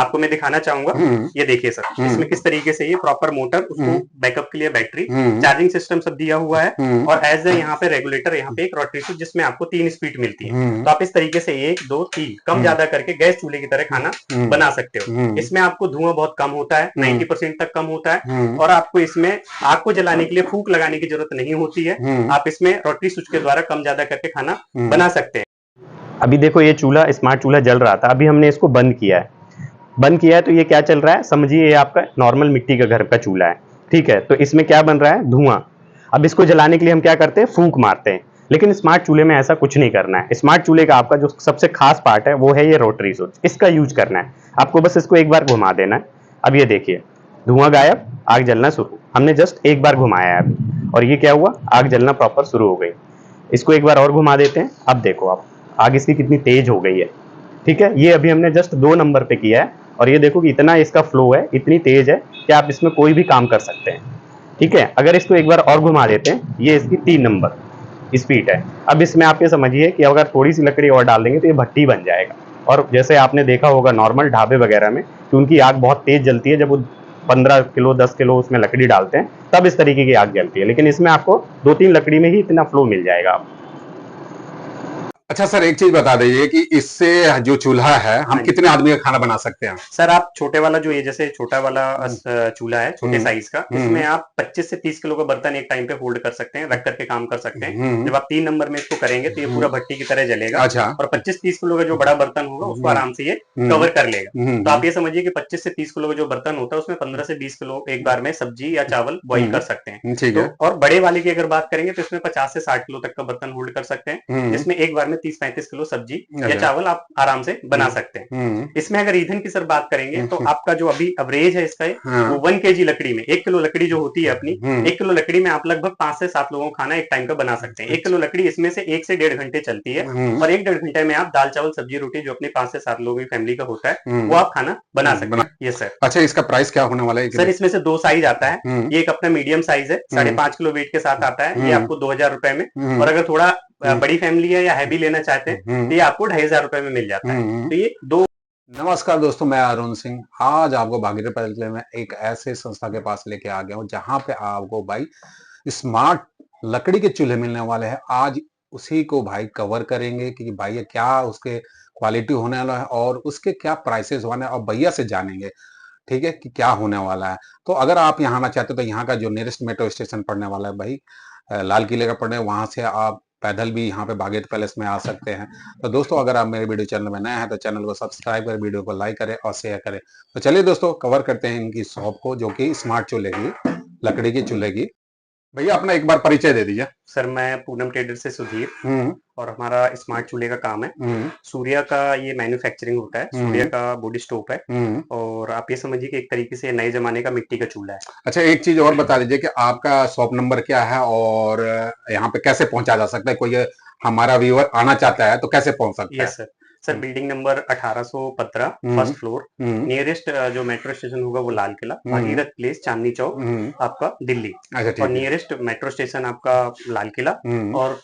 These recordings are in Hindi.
आपको मैं दिखाना चाहूंगा। ये देखिए सर, इसमें किस तरीके से ये प्रॉपर मोटर, उसको बैकअप के लिए बैटरी, चार्जिंग सिस्टम सब दिया हुआ है, और एज ए यहाँ पे रेगुलेटर, यहाँ पे एक रोटरी स्विच जिसमें आपको 3 स्पीड मिलती है। तो आप इस तरीके से 1 2 3 कम ज्यादा करके गैस चूल्हे की तरह खाना बना सकते हो। इसमें आपको धुआं बहुत कम होता है, 90% तक कम होता है, और आपको इसमें आग को जलाने के लिए फूंक लगाने की जरूरत नहीं होती है। आप इसमें रोटरी स्विच के द्वारा कम ज्यादा करके खाना बना सकते हैं। अभी देखो ये चूल्हा, स्मार्ट चूल्हा जल रहा था, अभी हमने इसको बंद किया है। बंद किया है तो ये क्या चल रहा है, समझिए ये आपका नॉर्मल मिट्टी का घर का चूल्हा है, ठीक है। तो इसमें क्या बन रहा है, धुआं। अब इसको जलाने के लिए हम क्या करते हैं, फूंक मारते हैं। लेकिन स्मार्ट चूल्हे में ऐसा कुछ नहीं करना है। स्मार्ट चूल्हे का आपका जो सबसे खास पार्ट है वो है ये रोटरी स्विच, इसका यूज करना है आपको। बस इसको एक बार घुमा देना है। अब ये देखिए धुआं गायब, आग जलना शुरू। हमने जस्ट एक बार घुमाया है अभी, और ये क्या हुआ, आग जलना प्रॉपर शुरू हो गई। इसको एक बार और घुमा देते हैं। अब देखो आप, आग इसकी कितनी तेज हो गई है, ठीक है। ये अभी हमने जस्ट 2 नंबर पे किया है, और ये देखो कि इतना इसका फ्लो है, इतनी तेज है कि आप इसमें कोई भी काम कर सकते हैं, ठीक है। अगर इसको एक बार और घुमा देते हैं, ये इसकी 3 नंबर स्पीड है। अब इसमें आप ये समझिए कि अगर थोड़ी सी लकड़ी और डाल देंगे तो ये भट्टी बन जाएगा। और जैसे आपने देखा होगा नॉर्मल ढाबे वगैरह में कि उनकी आग बहुत तेज जलती है, जब वो 15 किलो 10 किलो उसमें लकड़ी डालते हैं तब इस तरीके की आग जलती है। लेकिन इसमें आपको 2-3 लकड़ी में ही इतना फ्लो मिल जाएगा आपको। अच्छा सर, एक चीज बता दीजिए कि इससे जो चूल्हा है हम कितने आदमी का खाना बना सकते हैं? सर आप छोटे वाला जो ये जैसे छोटा वाला चूल्हा है, छोटे साइज का, इसमें आप 25 से 30 किलो का बर्तन एक टाइम पे होल्ड कर सकते हैं, रख करके काम कर सकते हैं। जब आप 3 नंबर में इसको करेंगे तो ये पूरा भट्टी की तरह जलेगा। अच्छा। और 25-30 किलो का जो बड़ा बर्तन होगा उसको आराम से ये कवर कर लेगा। तो आप ये समझिए कि 25 से 30 किलो का जो बर्तन होता है उसमें 15 से 20 किलो एक बार में सब्जी या चावल बॉईल कर सकते हैं। ठीक है। और बड़े वाले की अगर बात करेंगे तो इसमें 50 से 60 किलो तक का बर्तन होल्ड कर सकते हैं, जिसमें एक बार में 30-35 किलो सब्जी या चावल आप आराम से बना सकते हैं। इसमें अगर ईंधन की सर बात करेंगे तो आपका जो अभी एवरेज है इसका, वो 1 केजी लकड़ी में, 1 किलो लकड़ी जो होती है अपनी, 1 किलो लकड़ी में आप लगभग 5 से 7 लोगों का खाना एक टाइम का बना सकते हैं। 1 किलो लकड़ी इसमें से 1 से 1.5 घंटे चलती है, और 1-1.5 घंटे में आप दाल चावल सब्जी रोटी जो अपने 5 से 7 लोगों की फैमिली का होता है वो आप खाना बना सकते हैं। ये सर। अच्छा, इसका प्राइस क्या होने वाला है? सर इसमें से 2 साइज आता है। ये एक अपना मीडियम साइज है, 5.5 किलो वेट के साथ आता है, ये आपको 2000 रुपए में। और अगर थोड़ा बड़ी फैमिली है या हैवी लेना चाहते हैं तो ये आपको 2500 रुपए में मिल जाता है। तो ये 2। नमस्कार दोस्तों, मैं अरुण सिंह आज आपको भागीरथ पैलेस में एक ऐसे संस्था के पास लेके आ गया हूँ जहां पे आपको भाई स्मार्ट लकड़ी के चूल्हे मिलने वाले हैं। आज उसी को भाई कवर करेंगे कि भाई ये क्या उसके क्वालिटी होने वाला है और उसके क्या प्राइसेस होने हैं, और भैया से जानेंगे, ठीक है, कि क्या होने वाला है। तो अगर आप यहाँ आना चाहते हो तो यहाँ का जो नियरेस्ट मेट्रो स्टेशन पड़ने वाला है भाई, लाल किले का पड़ने, वहां से आप पैदल भी यहाँ पे भागीरथ पैलेस में आ सकते हैं। तो दोस्तों अगर आप मेरे वीडियो चैनल में नए हैं तो चैनल को सब्सक्राइब करें, वीडियो को लाइक करें और शेयर करें। तो चलिए दोस्तों कवर करते हैं इनकी शॉप को, जो कि स्मार्ट चूल्हे की, लकड़ी की चूल्हे की। भैया अपना एक बार परिचय दे दीजिए। सर मैं पूनम ट्रेडर से सुधीर, और हमारा स्मार्ट चूल्हे का काम है। सूर्या का ये मैन्युफैक्चरिंग होता है, सूर्या का बॉडी स्टोव है, और आप ये समझिए कि एक तरीके से नए जमाने का मिट्टी का चूल्हा है। अच्छा, एक चीज और बता दीजिए कि आपका शॉप नंबर क्या है और यहाँ पे कैसे पहुंचा जा सकता है? कोई हमारा व्यूअर आना चाहता है तो कैसे पहुंच सकता है? Yes sir, building number 1815, first floor, nearest जो मेट्रो स्टेशन होगा वो लाल किला, भागीरथ प्लेस, चांदनी चौक, आपका दिल्ली। अच्छा, और नियरेस्ट मेट्रो स्टेशन आपका लाल किला, और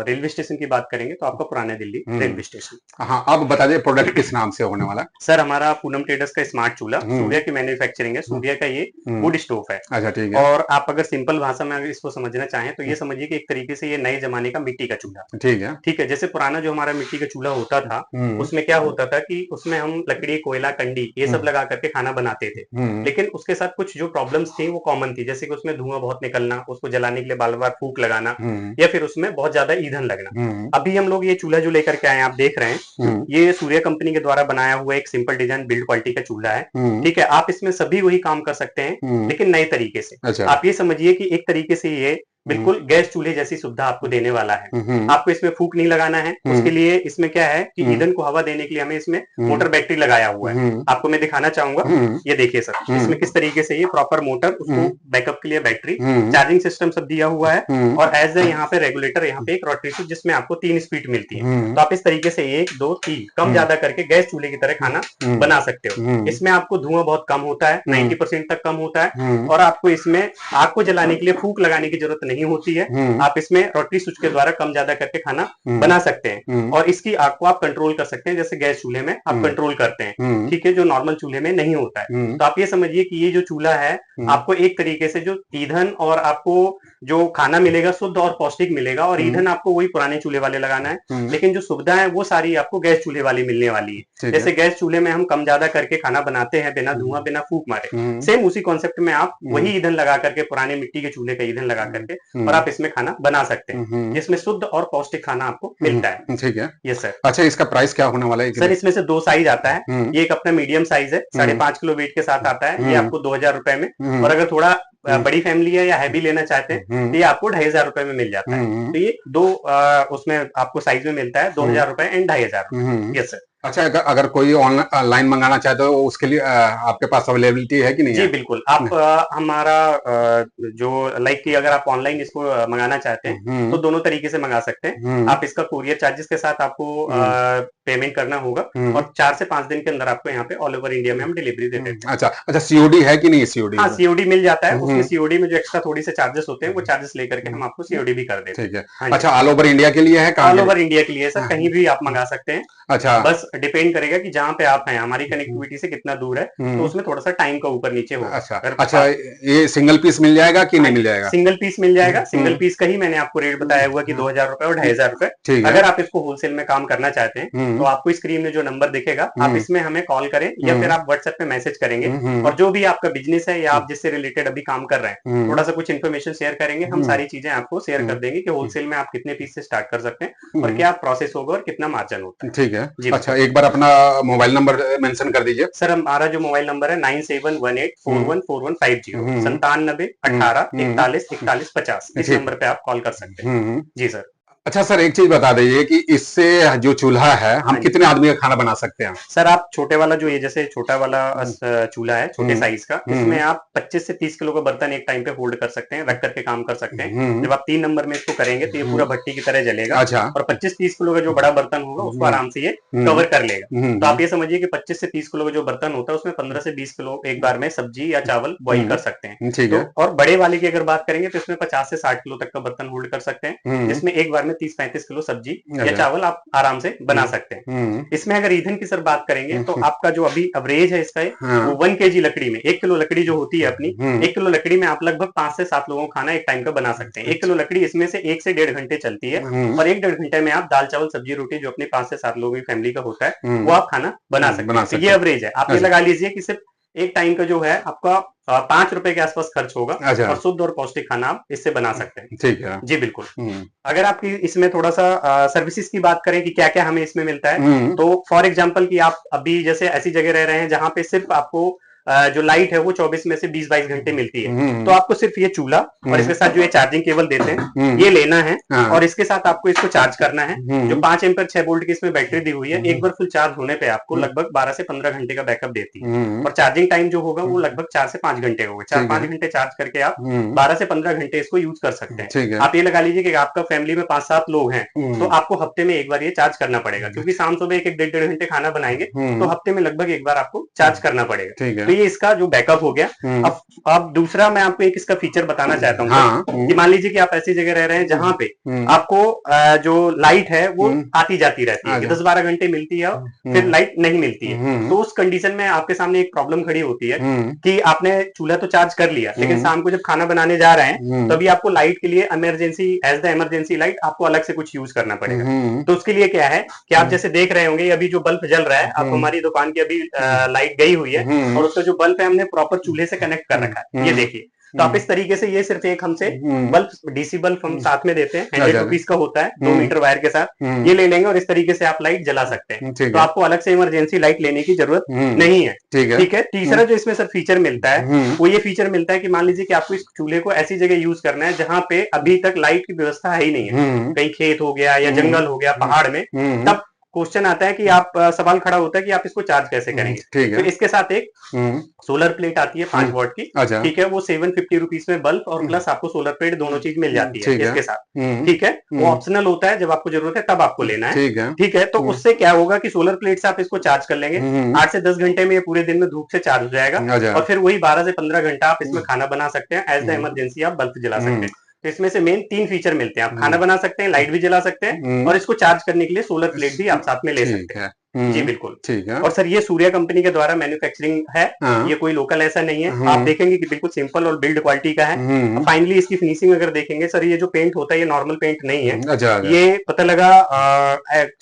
रेलवे स्टेशन की बात करेंगे तो आपका पुराना दिल्ली रेलवे स्टेशन। हाँ, अब बता दीजिए प्रोडक्ट किस नाम से होने वाला? सर हमारा पूनम ट्रेडर्स का स्मार्ट चूल्हा, सूर्या की मैन्युफैक्चरिंग है, सूर्या का ये वुड स्टोव है। अच्छा, ठीक है। और आप अगर सिंपल भाषा में अगर इसको समझना चाहें तो ये समझिए कि एक तरीके से ये नए जमाने का मिट्टी का चूल्हा। ठीक है, ठीक है। जैसे पुराना जो हमारा मिट्टी का चूल्हा होता था उसमें क्या होता था कि उसमें हम लकड़ी, कोयला, कंडी ये सब लगा करके खाना बनाते थे। लेकिन उसके साथ कुछ जो प्रॉब्लम्स थी वो कॉमन थी, जैसे कि उसमें धुआं बहुत निकलना, उसको जलाने के लिए बार बार फूंक लगाना, या फिर उसमें बहुत ज्यादा ईंधन लगना। अभी हम लोग ये चूल्हा जो लेकर के आए आप देख रहे हैं, ये सूर्य कंपनी के द्वारा बनाया हुआ एक सिंपल डिजाइन बिल्ड क्वालिटी का चूल्हा है। ठीक है। आप इसमें सभी वही काम कर सकते हैं लेकिन नए तरीके से। अच्छा। आप ये समझिए कि एक तरीके से ये बिल्कुल गैस चूल्हे जैसी सुविधा आपको देने वाला है। आपको इसमें फूंक नहीं लगाना है, उसके लिए इसमें क्या है कि ईंधन को हवा देने के लिए हमें इसमें मोटर बैटरी लगाया हुआ है। आपको मैं दिखाना चाहूंगा। ये देखिए सर, इसमें किस तरीके से ये प्रॉपर मोटर, उसको बैकअप के लिए बैटरी, चार्जिंग सिस्टम सब दिया हुआ है, और एज ए यहाँ पे रेगुलेटर, यहाँ पे एक रोटरी स्विच जिसमें आपको 3 स्पीड मिलती है। तो आप इस तरीके से 1 2 3 कम ज्यादा करके गैस चूल्हे की तरह खाना बना सकते हो। इसमें आपको धुआं बहुत कम होता है, 90% तक कम होता है, और आपको इसमें आग को जलाने के लिए फूंक लगाने की जरूरत नहीं होती है, आप इसमें रोटरी स्विच के द्वारा कम ज्यादा करके खाना बना सकते हैं। और इसकी आग को आप कंट्रोल कर सकते हैं, जैसे गैस चूल्हे में आप कंट्रोल करते हैं, ठीक है, जो नॉर्मल चूल्हे में नहीं होता है। तो आप ये समझिए कि ये जो चूल्हा है आपको एक तरीके से जो ईंधन और आपको जो खाना मिलेगा शुद्ध और पौष्टिक मिलेगा, और ईंधन आपको वही पुराने चूल्हे वाले लगाना है, लेकिन जो सुविधा है वो सारी आपको गैस चूल्हे वाली मिलने वाली है। जैसे गैस चूल्हे में हम कम ज्यादा करके खाना बनाते हैं बिना धुआं बिना फूंक मारे, सेम उसी कॉन्सेप्ट में आप वही ईंधन लगा करके, पुराने मिट्टी के चूल्हे का ईंधन लगा करके और आप इसमें खाना बना सकते हैं, जिसमें शुद्ध और पौष्टिक खाना आपको मिलता है। ठीक है, यस सर। अच्छा, इसका प्राइस क्या होने वाला है सर? इसमें से 2 साइज आता है, ये एक अपना मीडियम साइज है, 5.5 किलो वेट के साथ आता है, ये आपको 2000 रुपए में, और अगर थोड़ा बड़ी फैमिली है या हैवी लेना चाहते हैं तो ये आपको 2500 रुपए में मिल जाता है। तो ये दो उसमें आपको साइज में मिलता है, 2000 रुपए एंड 2500। Yes sir. अच्छा, अगर कोई ऑनलाइन मंगाना चाहे तो उसके लिए आपके पास अवेलेबिलिटी है कि नहीं? जी बिल्कुल, आप हमारा जो लाइक कि अगर आप ऑनलाइन इसको मंगाना चाहते हैं तो दोनों तरीके से मंगा सकते हैं। आप इसका कुरियर चार्जेस के साथ आपको पेमेंट करना होगा, और 4 से 5 दिन के अंदर आपको यहाँ पे ऑल ओवर इंडिया में हम डिलीवरी देते हैं। अच्छा, सीओडी है कि नहीं? सीओडी? हाँ, सीओडी मिल जाता है, उसमें सीओडी में जो एक्स्ट्रा थोड़ी से चार्जेस होते हैं वो चार्जेस लेकर के हम आपको सीओडी भी कर देते हैं। ठीक है। अच्छा, ऑल ओवर इंडिया के लिए है? ऑल ओवर इंडिया के लिए सर, कहीं भी आप मंगा सकते हैं। अच्छा, बस डिपेंड करेगा कि जहाँ पे आप हैं हमारी कनेक्टिविटी से कितना दूर है, तो उसमें थोड़ा सा टाइम का ऊपर नीचे होगा। अच्छा, ये सिंगल पीस मिल जाएगा कि नहीं मिल जाएगा? सिंगल पीस मिल जाएगा, सिंगल पीस का ही मैंने आपको रेट बताया हुआ कि 2000 रुपए और 2500 रुपए। अगर आप इसको होलसेल में काम करना चाहते हैं तो आपको स्क्रीन में जो नंबर दिखेगा आप इसमें हमें कॉल करें, या फिर आप व्हाट्सएप पे मैसेज करेंगे, और जो भी आपका बिजनेस है या आप जिससे रिलेटेड अभी काम कर रहे हैं थोड़ा सा कुछ इन्फॉर्मेशन शेयर करेंगे, हम सारी चीजें आपको शेयर कर देंगे कि होलसेल में आप कितने पीस से स्टार्ट कर सकते हैं और क्या प्रोसेस होगा और कितना मार्जिन होता है। ठीक है। अच्छा, एक बार अपना मोबाइल नंबर मेंशन कर दीजिए। सर, हमारा जो मोबाइल नंबर है 9718414150, 97 18 41 41 50, इस नंबर पे आप कॉल कर सकते हैं। जी सर। अच्छा सर, एक चीज बता दीजिए कि इससे जो चूल्हा है हम कितने आदमी का खाना बना सकते हैं? सर, आप छोटे वाला जो ये जैसे छोटा वाला चूल्हा है छोटे साइज का, इसमें आप 25 से 30 किलो का बर्तन एक टाइम पे होल्ड कर सकते हैं, रख करके काम कर सकते हैं। जब आप 3 नंबर में इसको करेंगे तो ये पूरा भट्टी की तरह जलेगा। अच्छा। और 25-30 किलो का जो बड़ा बर्तन होगा उसको आराम से ये कवर कर लेगा। तो आप ये समझिए कि 25 से 30 किलो का जो बर्तन होता है उसमें 15 से 20 किलो एक बार में सब्जी या चावल बॉइल कर सकते हैं। ठीक है। और बड़े वाले की अगर बात करेंगे तो इसमें 50 से 60 किलो तक का बर्तन होल्ड कर सकते हैं, जिसमें एक बार में 30-35 किलो सब्जी या चावल आप आराम से बना सकते हैं। इसमें अगर ईंधन की सर बात करेंगे तो आपका जो अभी एवरेज है इसका वो 1 kg लकड़ी में, 1 किलो लकड़ी जो होती है अपनी, 1 किलो लकड़ी में आप लगभग 5 से 7 लोगों को खाना एक टाइम का बना सकते हैं। 1 किलो लकड़ी इसमें से 1 से 1.5 घंटे चलती है, और 1-1.5 घंटे में आप दाल चावल सब्जी रोटी जो अपनी 5 से 7 लोगों की फैमिली का होता है वो आप खाना बना सकते हैं। तो ये एवरेज है। आप ये लगा लीजिए कि सिर्फ एक टाइम का जो है आपका 5 रुपए के आसपास खर्च होगा, और शुद्ध और पौष्टिक खाना आप इससे बना सकते हैं। ठीक है जी बिल्कुल। अगर आपकी इसमें थोड़ा सा सर्विसेज की बात करें कि क्या क्या हमें इसमें मिलता है, तो फॉर एग्जांपल कि आप अभी जैसे ऐसी जगह रह रहे हैं जहां पे सिर्फ आपको जो लाइट है वो 24 में से 20-22 घंटे मिलती है, तो आपको सिर्फ ये चूल्हा और इसके साथ जो ये चार्जिंग केबल देते हैं ये लेना है, और इसके साथ आपको इसको चार्ज करना है। जो 5 एम्पीयर 6 वोल्ट की इसमें बैटरी दी हुई है, एक बार फुल चार्ज होने पे आपको लगभग 12 से 15 घंटे का बैकअप देती है, और चार्जिंग टाइम जो होगा वो लगभग 4 से 5 घंटे होगा। 4-5 घंटे चार्ज करके आप 12 से 15 घंटे इसको यूज कर सकते हैं। आप ये लगा लीजिए कि आपका फैमिली में 5-7 लोग हैं तो आपको हफ्ते में एक बार ये चार्ज करना पड़ेगा, क्योंकि शाम सुबह 1-1.5 घंटे खाना बनाएंगे तो हफ्ते में लगभग एक बार आपको चार्ज करना पड़ेगा। तो ये इसका जो बैकअप हो गया। अब दूसरा मैं आपको एक इसका फीचर बताना चाहता हूँ कि मान लीजिए कि आप ऐसी जगह रह रहे हैं जहां पे आपको जो लाइट है वो आती जाती रहती है, 10-12 घंटे मिलती है फिर लाइट नहीं मिलती है, तो उस कंडीशन में आपके सामने एक प्रॉब्लम खड़ी होती है कि आपने चूल्हा तो चार्ज कर लिया, लेकिन शाम को जब खाना बनाने जा रहे हैं तभी आपको लाइट के लिए emergency as the emergency light आपको अलग से कुछ यूज करना पड़ेगा। तो उसके लिए क्या है कि आप जैसे देख रहे होंगे अभी जो बल्ब जल रहा है, आप हमारी दुकान की अभी लाइट गई हुई है और उसका जो बल्ब है हमने प्रॉपर चूल्हे से कनेक्ट कर रखा है, ये देखिए। तो आप इस तरीके से ये सिर्फ एक हमसे बल्ब डीसी बल्ब हम साथ में देते हैं, 100 रुपीज का होता है 2 मीटर वायर के साथ, ये ले लेंगे और इस तरीके से आप लाइट जला सकते हैं। तो आपको अलग से इमरजेंसी लाइट लेने की जरूरत नहीं है। ठीक है। तीसरा जो इसमें सर फीचर मिलता है वो ये फीचर मिलता है कि मान लीजिए कि आपको इस चूल्हे को ऐसी जगह यूज करना है जहां पे अभी तक लाइट की व्यवस्था है ही नहीं है, कहीं खेत हो गया या जंगल हो गया पहाड़ में, तब क्वेश्चन आता है कि आप सवाल खड़ा होता है कि आप इसको चार्ज कैसे करेंगे। तो इसके साथ एक सोलर प्लेट आती है 5 वॉट की, ठीक है, वो 750 रुपीज में बल्ब और प्लस आपको सोलर प्लेट दोनों चीज मिल जाती है इसके साथ। ठीक है, वो ऑप्शनल होता है, जब आपको जरूरत है तब आपको लेना है। ठीक है, तो उससे क्या होगा कि सोलर प्लेट से आप इसको चार्ज कर लेंगे, 8 से 10 घंटे में ये पूरे दिन में धूप से चार्ज हो जाएगा, और फिर वही 12 से 15 घंटा आप इसमें खाना बना सकते हैं, एज द इमरजेंसी आप बल्ब जला सकते हैं। तो इसमें से मेन 3 फीचर मिलते हैं। आप खाना बना सकते हैं, लाइट भी जला सकते हैं और इसको चार्ज करने के लिए सोलर प्लेट भी आप साथ में ले सकते हैं। जी बिल्कुल, ठीक है। और सर ये सूर्या कंपनी के द्वारा मैन्युफैक्चरिंग है, ये कोई लोकल ऐसा नहीं है। आप देखेंगे कि बिल्कुल सिंपल और बिल्ड क्वालिटी का है। फाइनली इसकी फिनिशिंग अगर देखेंगे सर, ये जो पेंट होता है ये नॉर्मल पेंट नहीं है। अच्छा, ये पता लगा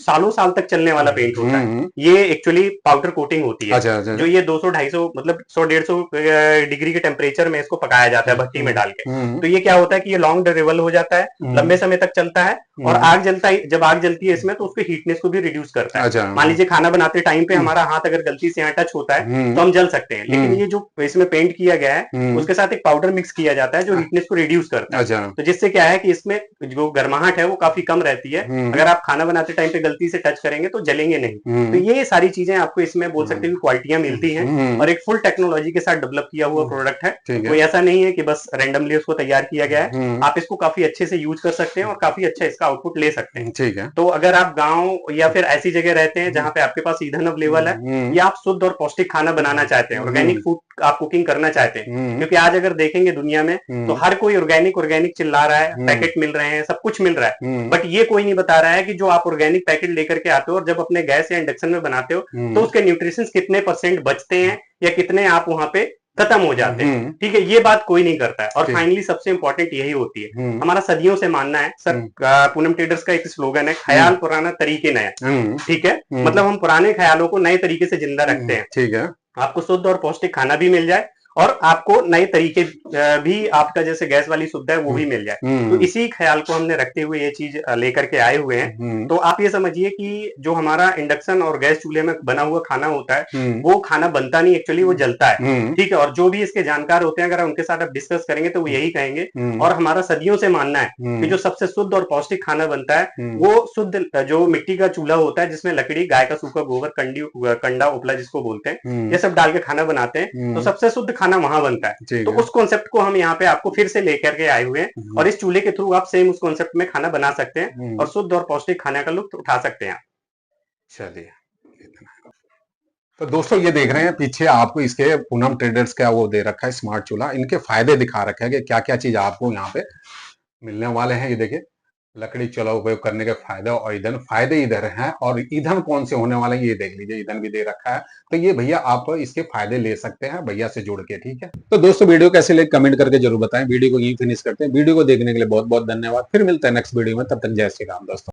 सालों साल तक चलने वाला पेंट होता है। ये एक्चुअली पाउडर कोटिंग होती है। अच्छा, अच्छा, जो ये 200-250 मतलब 100-150 डिग्री के टेम्परेचर में इसको पकाया जाता है भट्टी में डाल के। तो ये क्या होता है कि ये लॉन्ग ड्यूरेबल हो जाता है, लंबे समय तक चलता है और आग जलता है, जब आग जलती है इसमें तो उसके हीटनेस को भी रिड्यूस करता है। मान लीजिए खाना बनाते टाइम पे हमारा हाथ अगर गलती से यहाँ टच होता है तो हम जल सकते हैं, लेकिन ये जो इसमें पेंट किया गया है उसके साथ एक पाउडर मिक्स किया जाता है जो हीटनेस को रिड्यूस करता है। तो जिससे क्या है कि इसमें जो गर्माहट है वो काफी कम रहती है। अगर आप खाना बनाते टाइम पे गलती से टच करेंगे तो जलेंगे नहीं। तो ये सारी चीजें आपको इसमें बोल सकते हैं क्वालिटियां मिलती हैं और एक फुल टेक्नोलॉजी के साथ डेवलप किया हुआ प्रोडक्ट है। कोई ऐसा नहीं है कि बस रैंडमली उसको तैयार किया गया है। आप इसको काफी अच्छे से यूज कर सकते हैं और काफी अच्छा इसका आउटपुट ले सकते हैं। ठीक है। तो अगर आप गांव या फिर ऐसी जगह रहते हैं जहां पे आपके पास ईंधन अवेलेबल है या आप शुद्ध और पौष्टिक खाना बनाना चाहते हैं, ऑर्गेनिक फूड आप कुकिंग करना चाहते हैं, क्योंकि आज अगर देखेंगे दुनिया में तो हर कोई ऑर्गेनिक ऑर्गेनिक चिल्ला रहा है, पैकेट मिल रहे हैं, सब कुछ मिल रहा है, बट ये कोई नहीं बता रहा है कि जो आप ऑर्गेनिक पैकेट लेकर के आते हो और जब अपने गैस या इंडक्शन में बनाते हो तो उसके न्यूट्रिशंस कितने % बचते हैं या कितने आप वहां पे खत्म हो जाते हैं। ठीक है, ये बात कोई नहीं करता है। और फाइनली सबसे इंपॉर्टेंट यही होती है, हमारा सदियों से मानना है सर, पूनम ट्रेडर्स का एक स्लोगन है, ख्याल पुराना तरीके नया। ठीक है, मतलब हम पुराने ख्यालों को नए तरीके से जिंदा रखते हैं। ठीक है, आपको शुद्ध और पौष्टिक खाना भी मिल जाए और आपको नए तरीके भी आपका जैसे गैस वाली सुविधा है वो भी मिल जाए। तो इसी ख्याल को हमने रखते हुए ये चीज लेकर के आए हुए हैं। तो आप ये समझिए कि जो हमारा इंडक्शन और गैस चूल्हे में बना हुआ खाना होता है वो खाना बनता नहीं, एक्चुअली वो जलता है। ठीक है, और जो भी इसके जानकार होते हैं अगर उनके साथ आप डिस्कस करेंगे तो वो यही कहेंगे, और हमारा सदियों से मानना है कि जो सबसे शुद्ध और पौष्टिक खाना बनता है वो शुद्ध जो मिट्टी का चूल्हा होता है जिसमें लकड़ी, गाय का सूखा गोबर, कंडा, उपला जिसको बोलते हैं, ये सब डाल के खाना बनाते हैं, तो सबसे शुद्ध खाना वहां बनता है। तो उस कॉन्सेप्ट को हम यहाँ पे आपको फिर से लेकर के आए हुए हैं और इस चूल्हे के थ्रू आप सेम उस कॉन्सेप्ट में खाना बना सकते हैं और शुद्ध और पौष्टिक खाने का लुत्फ उठा सकते हैं। चलिए, तो दोस्तों ये देख रहे हैं पीछे आपको इसके पूनम ट्रेडर्स का वो दे रखा है स्मार्ट चूल्हा, इनके फायदे दिखा रखे हैं कि क्या क्या चीज आपको यहाँ पे मिलने वाले हैं। ये देखिए, लकड़ी चूल्हा उपयोग करने के फायदे और ईंधन, फायदे इधर हैं और ईंधन कौन से होने वाले हैं ये देख लीजिए, ईंधन भी दे रखा है। तो ये भैया आप इसके फायदे ले सकते हैं भैया से जुड़ के। ठीक है, तो दोस्तों वीडियो कैसे लगे कमेंट करके जरूर बताएं। वीडियो को यहीं फिनिश करते हैं। वीडियो को देखने के लिए बहुत बहुत धन्यवाद। फिर मिलते हैं नेक्स्ट वीडियो में, तब तक जय श्री राम दोस्तों।